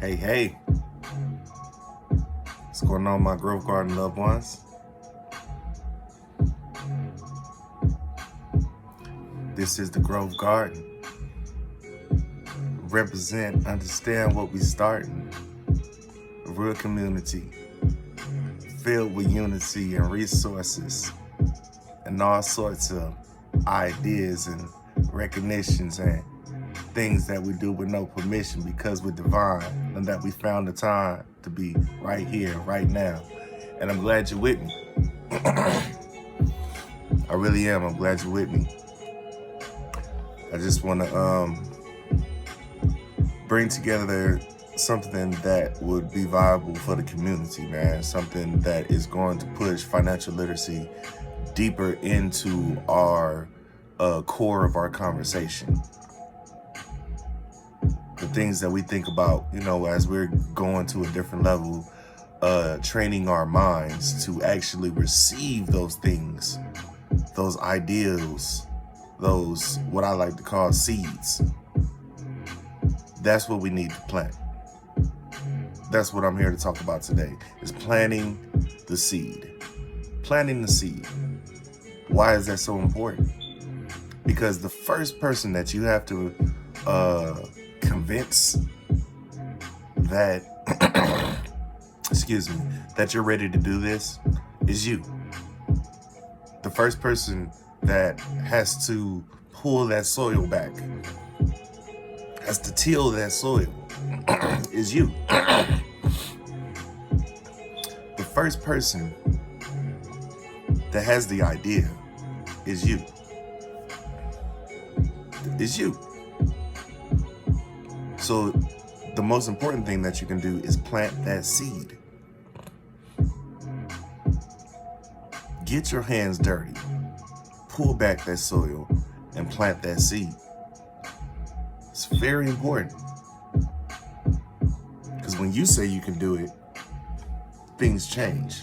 Hey, hey, what's going on, my Grove Garden loved ones? This is the Grove Garden. Represent, understand what we starting. A real community filled with unity and resources and all sorts of ideas and recognitions and things that we do with no permission because we're divine and that we found the time to be right here, right now. And I'm glad you're with me. I really am. I'm glad you're with me. I just want to bring together something that would be viable for the community, man. Something that is going to push financial literacy deeper into our core of our conversation. The things that we think about, as we're going to a different level, training our minds to actually receive those things, those ideals, those what I like to call seeds. That's what we need to plant. That's what I'm here to talk about today, is planting the seed. Planting the seed. Why is that so important? Because the first person that you have to convince that, that you're ready to do this is you. The first person that has to pull that soil back, has to till that soil, is you. The first person that has the idea is you. Is you. So the most important thing that you can do is plant that seed. Get your hands dirty, pull back that soil, and plant that seed. It's very important. Because when you say you can do it, things change.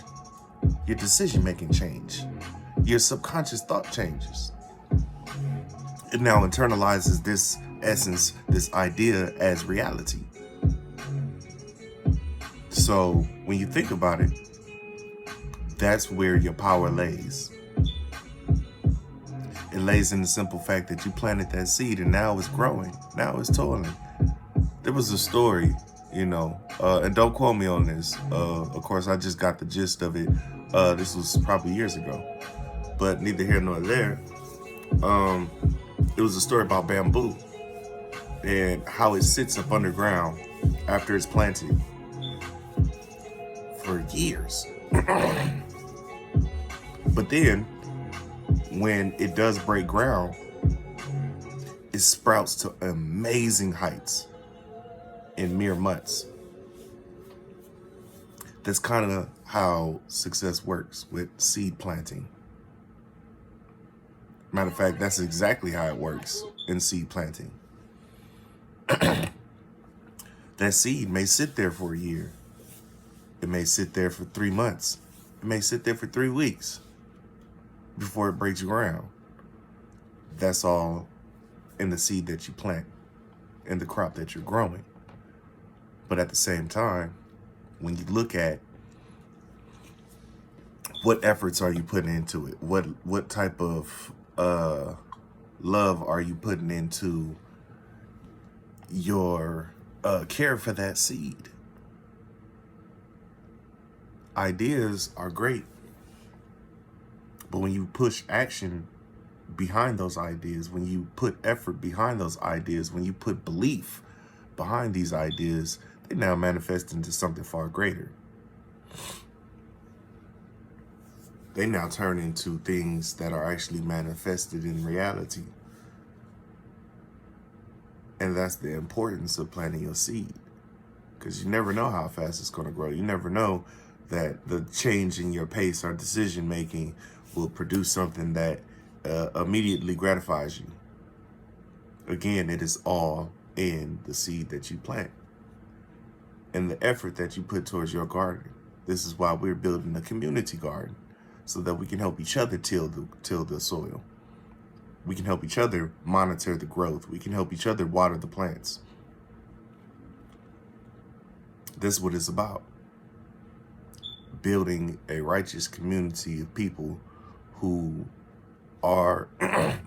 Your decision-making change. Your subconscious thought changes. It now internalizes this essence, this idea as reality. So when you think about it, that's where your power lays. It lays in the simple fact that you planted that seed and now it's growing. Now it's toiling. There was a story, and don't quote me on this. Of course, I just got the gist of it. This was probably years ago, but neither here nor there. It was a story about bamboo and how it sits up underground after it's planted for years. But then when it does break ground, it sprouts to amazing heights in mere months. That's kind of how success works with seed planting. Matter of fact, that's exactly how it works in seed planting. That seed may sit there for a year. It may sit there for 3 months. It may sit there for 3 weeks before it breaks ground. That's all in the seed that you plant and the crop that you're growing. But at the same time, when you look at what efforts are you putting into it, what type of love are you putting into your care for that seed? Ideas are great, but when you push action behind those ideas, when you put effort behind those ideas, when you put belief behind these ideas, they now manifest into something far greater. They now turn into things that are actually manifested in reality. And that's the importance of planting your seed, because you never know how fast it's going to grow. You never know that the change in your pace or decision making will produce something that immediately gratifies you. Again, it is all in the seed that you plant and the effort that you put towards your garden. This is why we're building a community garden, so that we can help each other till the soil. We can help each other monitor the growth. We can help each other water the plants. This is what it's about. Building a righteous community of people who are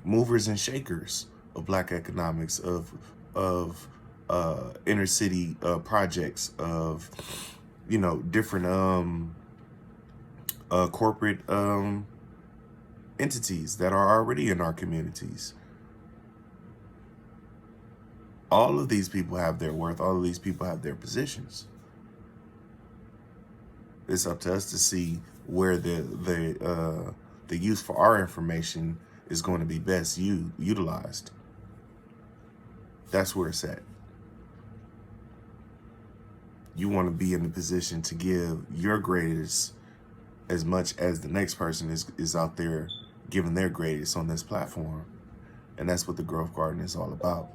movers and shakers of Black economics, of inner city projects, of different corporate entities that are already in our communities. All of these people have their worth. All of these people have their positions. It's up to us to see where the use for our information is going to be best utilized. That's where it's at. You want to be in the position to give your greatest as much as the next person is out there giving their greatest on this platform. And that's what the Growth Garden is all about.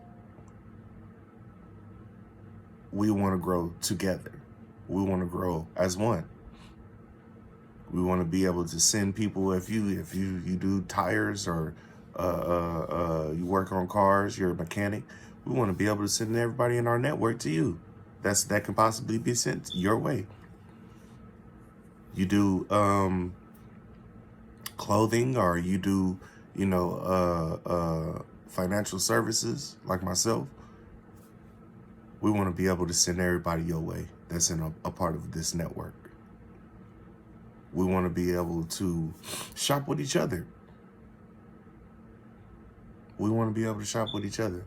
We want to grow together. We want to grow as one. We want to be able to send people, if you do tires or you work on cars, you're a mechanic, we want to be able to send everybody in our network to you. That can possibly be sent your way. You do clothing, or you do financial services like myself. We want to be able to send everybody your way that's in a part of this network. We want to be able to shop with each other. We want to be able to shop with each other.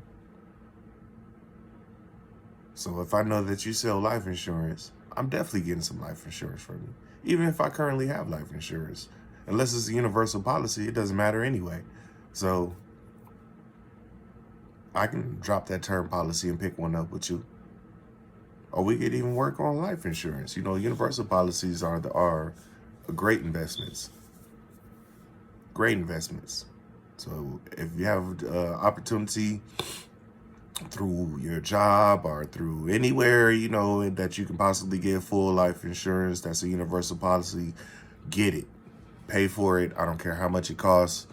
So if I know that you sell life insurance, I'm definitely getting some life insurance from you. Even if I currently have life insurance. Unless it's a universal policy, it doesn't matter anyway. So I can drop that term policy and pick one up with you. Or we could even work on life insurance. Universal policies are great investments. Great investments. So if you have opportunity through your job or through anywhere, that you can possibly get full life insurance, that's a universal policy, get it. Pay for it. I don't care how much it costs.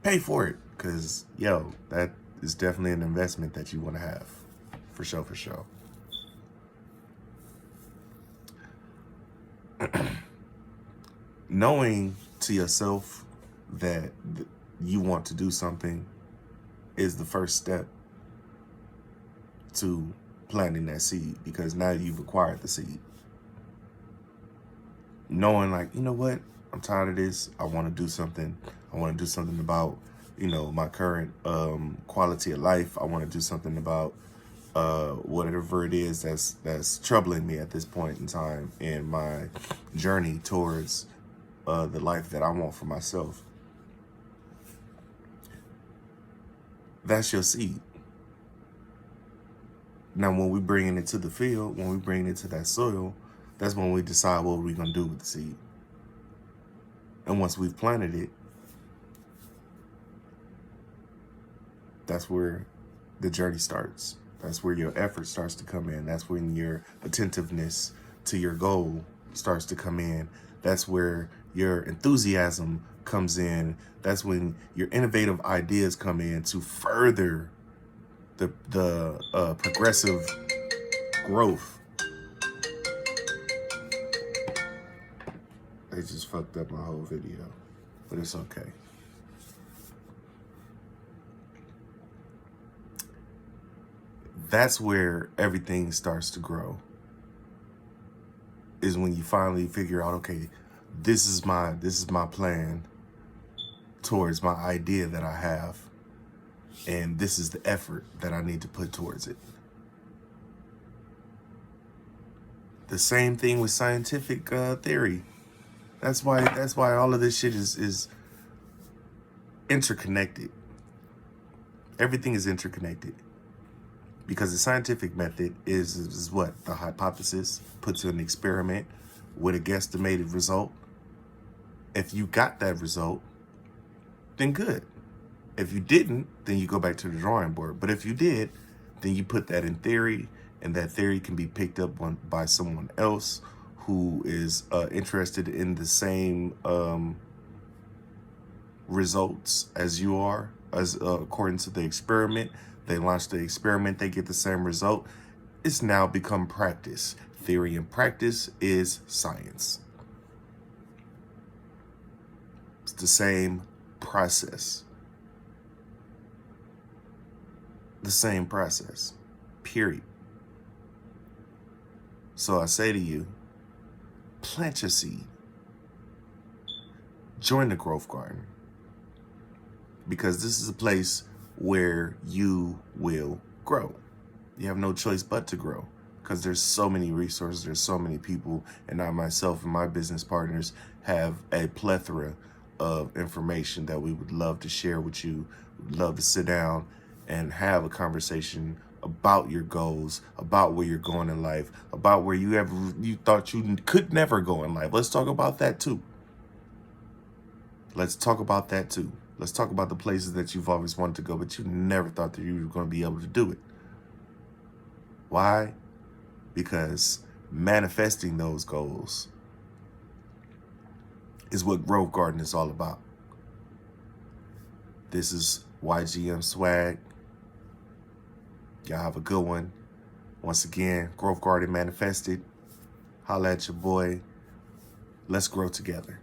Pay for it. Because, that is definitely an investment that you want to have. For sure, for sure. Knowing to yourself that you want to do something is the first step to planting that seed, because now you've acquired the seed. Knowing what, I'm tired of this. I want to do something. I want to do something about, my current quality of life. I want to do something about whatever it is that's troubling me at this point in time in my journey towards the life that I want for myself. That's your seed. Now, when we bring it to the field, when we bring it to that soil, that's when we decide what we're going to do with the seed. And once we've planted it, that's where the journey starts. That's where your effort starts to come in. That's when your attentiveness to your goal starts to come in. That's where your enthusiasm comes in. That's when your innovative ideas come in to further the progressive growth. They just fucked up my whole video, but it's okay. That's where everything starts to grow. Is when you finally figure out, okay, this is my plan towards my idea that I have, and this is the effort that I need to put towards it. The same thing with scientific theory. That's why all of this shit is interconnected. Everything is interconnected. Because the scientific method is what? The hypothesis put to an experiment with a guesstimated result. If you got that result, then good. If you didn't, then you go back to the drawing board. But if you did, then you put that in theory, and that theory can be picked up by someone else who is interested in the same results as you are, as according to the experiment. They launch the experiment, they get the same result. It's now become practice. Theory and practice is science. It's the same process. The same process. Period. So I say to you, plant your seed. Join the Growth Garden. Because this is a place where you will grow. You have no choice but to grow. Because there's so many resources, there's so many people, and I myself and my business partners have a plethora of information that we would love to share with you. We'd love to sit down and have a conversation about your goals, about where you're going in life, about where you thought you could never go in life. Let's talk about that too. Let's talk about that too. Let's talk about the places that you've always wanted to go, but you never thought that you were going to be able to do it. Why? Because manifesting those goals is what Growth Garden is all about. This is YGM Swag. Y'all have a good one. Once again, Growth Garden manifested. Holla at your boy. Let's grow together.